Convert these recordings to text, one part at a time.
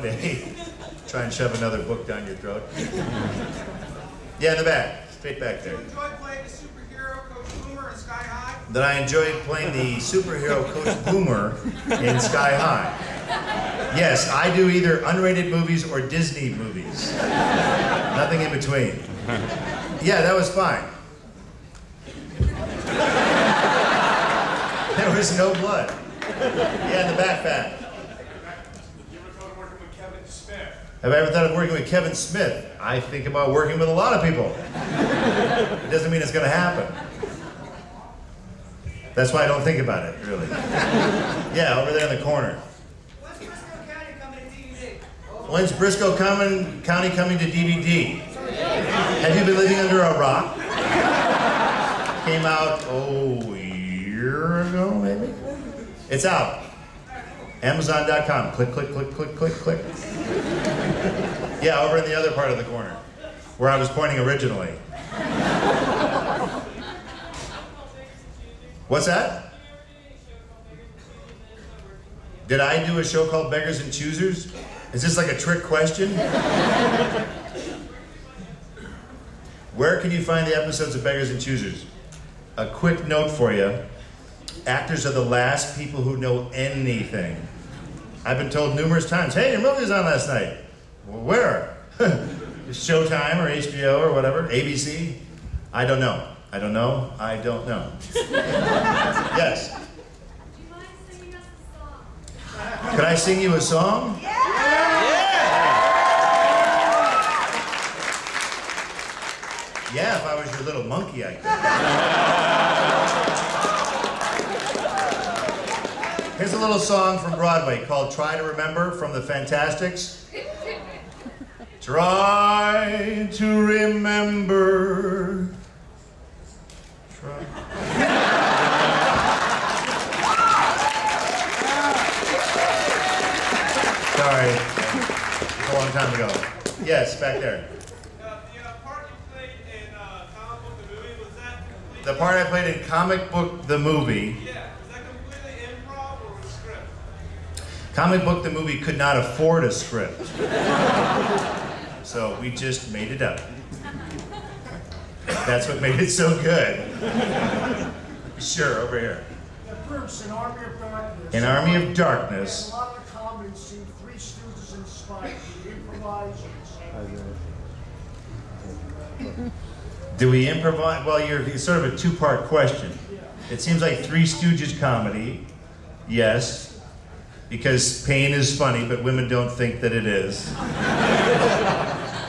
Try and shove another book down your throat. Yeah, in the back. Straight back there. Did you enjoy playing the superhero Coach Boomer in Sky High? That I enjoyed playing the superhero Coach Boomer in Sky High. Yes, I do either unrated movies or Disney movies. Nothing in between. Yeah, that was fine. There was no blood. Yeah, in the backpack. Have I ever thought of working with Kevin Smith? I think about working with a lot of people. It doesn't mean it's going to happen. That's why I don't think about it, really. Yeah, over there in the corner. When's Briscoe County coming to DVD? When's Briscoe County coming to DVD? Have you been living under a rock? Came out, a year ago, maybe? It's out. Amazon.com. Click, click, click, click, click, click. Yeah, over in the other part of the corner, where I was pointing originally. What's that? Did I do a show called Beggars and Choosers? Is this like a trick question? Where can you find the episodes of Beggars and Choosers? A quick note for you. Actors are the last people who know anything. I've been told numerous times, hey, your movie was on last night. Well, where? Showtime or HBO or whatever, ABC? I don't know. I don't know. I don't know. Yes? Would you mind singing us a song? Could I sing you a song? Yeah! Yeah, if I was your little monkey, I could. Here's a little song from Broadway called Try to Remember from the Fantastics. Try to remember. Try. Sorry. It's a long time ago. Yes, back there. The part you played in Comic Book the Movie, was that completely... The part I played in Comic Book the Movie. Yeah, was that completely improv or was it script? Comic Book the Movie could not afford a script. So we just made it up. That's what made it so good. Sure, over here. Bruce, in Army of Darkness. In Army of Darkness. A lot of the comedy seemed Three Stooges inspired. Do you improvise? Do we improvise? Well, it's sort of a two-part question. It seems like Three Stooges comedy, yes, because pain is funny, but women don't think that it is.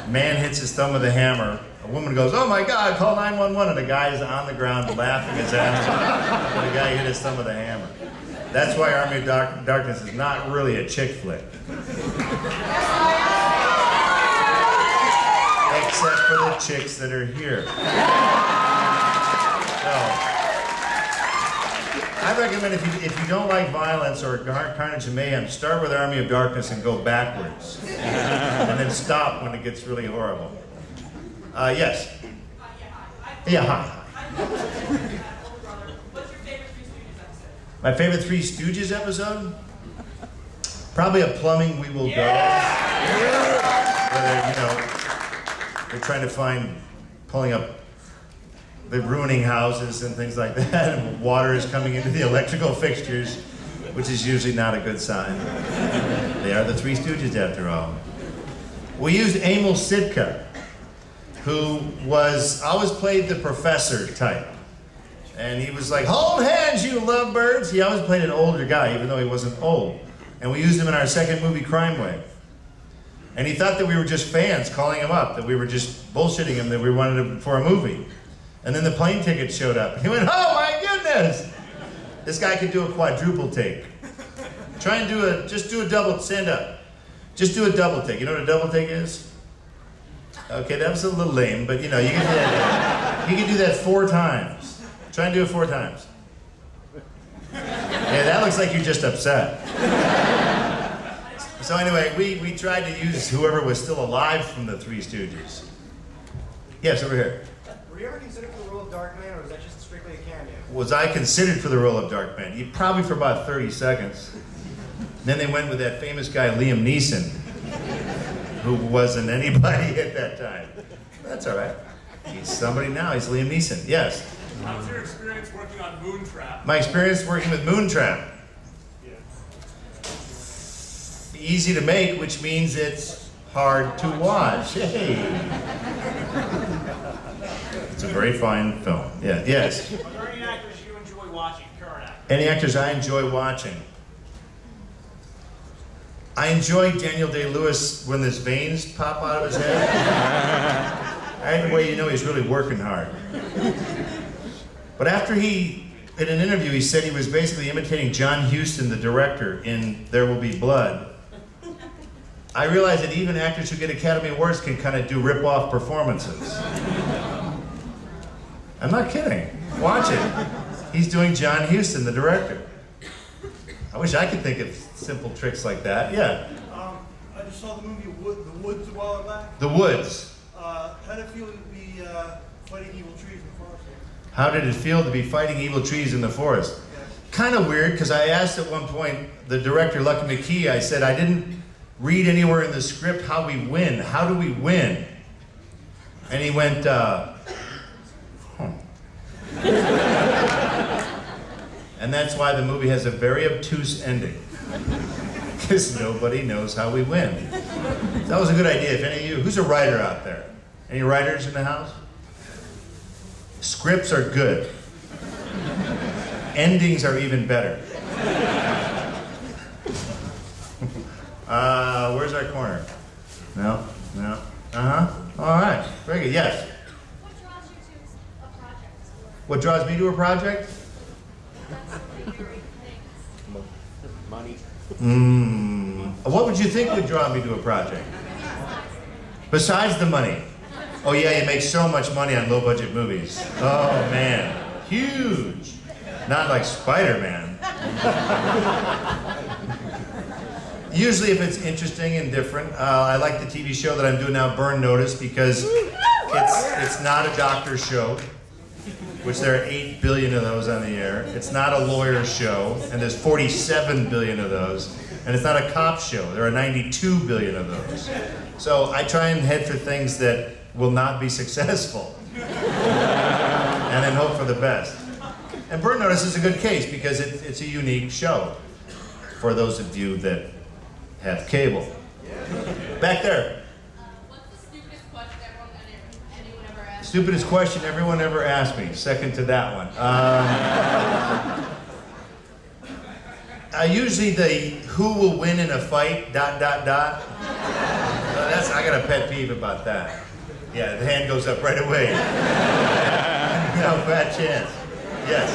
Man hits his thumb with a hammer. A woman goes, oh my God, call 911, and the guy is on the ground laughing his ass off when the guy hit his thumb with a hammer. That's why Army of Darkness is not really a chick flick. Except for the chicks that are here. So, I recommend if you don't like violence or carnage and mayhem, start with Army of Darkness and go backwards. And then stop when it gets really horrible. Yes? Yeah, hi. What's your favorite Three Stooges episode? My favorite Three Stooges episode? Probably a Plumbing We Will Go. Where they're trying to they're ruining houses and things like that, and water is coming into the electrical fixtures, which is usually not a good sign. They are the Three Stooges after all. We used Emil Sitka, who always played the professor type. And he was like, hold hands, you lovebirds. He always played an older guy, even though he wasn't old. And we used him in our second movie, Crime Wave. And he thought that we were just fans calling him up, that we were just bullshitting him, that we wanted him for a movie. And then the plane ticket showed up. He went, oh my goodness! This guy could do a quadruple take. Try and just do a double, stand up. Just do a double take. You know what a double take is? Okay, that was a little lame, but you can do that. You can do that 4 times. Try and do it 4 times. Yeah, that looks like you're just upset. So anyway, we tried to use whoever was still alive from the Three Stooges. Yes, over here. Were you ever considered for the role of Darkman, or was that just strictly a cameo? Was I considered for the role of Darkman? Probably for about 30 seconds. Then they went with that famous guy, Liam Neeson. who wasn't anybody at that time. That's all right. He's somebody now. He's Liam Neeson. Yes. How's your experience working on Moontrap? My experience working with Moontrap. Yeah. Easy to make, which means it's hard to watch. Hey. It's a very fine film. Yeah. Yes. Are there any actors you enjoy watching, current actors? Any actors I enjoy watching? I enjoy Daniel Day-Lewis when his veins pop out of his head. Right away, you know he's really working hard. But after in an interview, he said he was basically imitating John Huston, the director, in There Will Be Blood. I realized that even actors who get Academy Awards can kind of do rip-off performances. I'm not kidding. Watch it. He's doing John Huston, the director. I wish I could think of simple tricks like that. Yeah. I just saw the movie The Woods a while back. The Woods. How did it feel to be fighting evil trees in the forest? How did it feel to be fighting evil trees in the forest? Yes. Kind of weird, because I asked at one point the director, Lucky McKee, I said, I didn't read anywhere in the script how we win. How do we win? And he went, And that's why the movie has a very obtuse ending. Because nobody knows how we win. So that was a good idea. If any of you, who's a writer out there? Any writers in the house? Scripts are good. Endings are even better. Where's our corner? No, no. Uh-huh. All right. Very good. Yes. What draws you to a project? What draws me to a project? That's the eerie things. Money. What would you think would draw me to a project? Besides the money. Oh yeah, you make so much money on low-budget movies. Oh man, huge. Not like Spider-Man. Usually if it's interesting and different, I like the TV show that I'm doing now, Burn Notice, because it's not a doctor show, which there are 8 billion of those on the air. It's not a lawyer show, and there's 47 billion of those. And it's not a cop show. There are 92 billion of those. So I try and head for things that will not be successful. And then hope for the best. And Burn Notice is a good case because it's a unique show for those of you that have cable. Back there. What's the stupidest question anyone ever asked? Stupidest question everyone ever asked me. Second to that one. Usually the who will win in a fight, ... I got a pet peeve about that. Yeah, the hand goes up right away. No fat chance. Yes.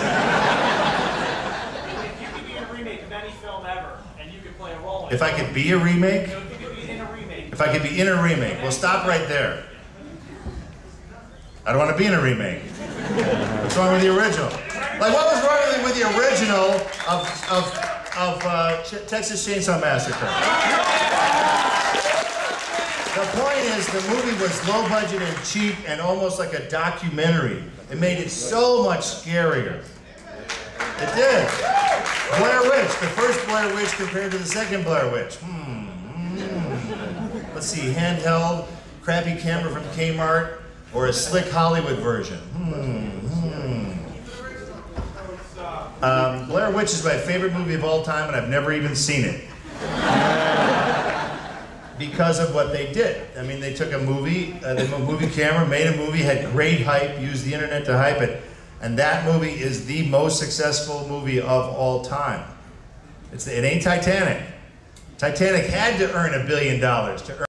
If you could be in a remake of any film ever, and you could play a role in it, If I could be a remake? if you could be in a remake, If I could be in a remake. Well, stop right there. I don't want to be in a remake. What's wrong with the original? Like, what was wrong with the original of Texas Chainsaw Massacre? The point is, the movie was low budget and cheap and almost like a documentary. It made it so much scarier. It did. Blair Witch, the first Blair Witch compared to the second Blair Witch. Let's see, handheld, crappy camera from Kmart, or a slick Hollywood version. Blair Witch is my favorite movie of all time, and I've never even seen it. Because of what they did. I mean, they took a movie, the movie camera, made a movie, had great hype, used the internet to hype it, and that movie is the most successful movie of all time. It ain't Titanic. Titanic had to earn $1 billion to earn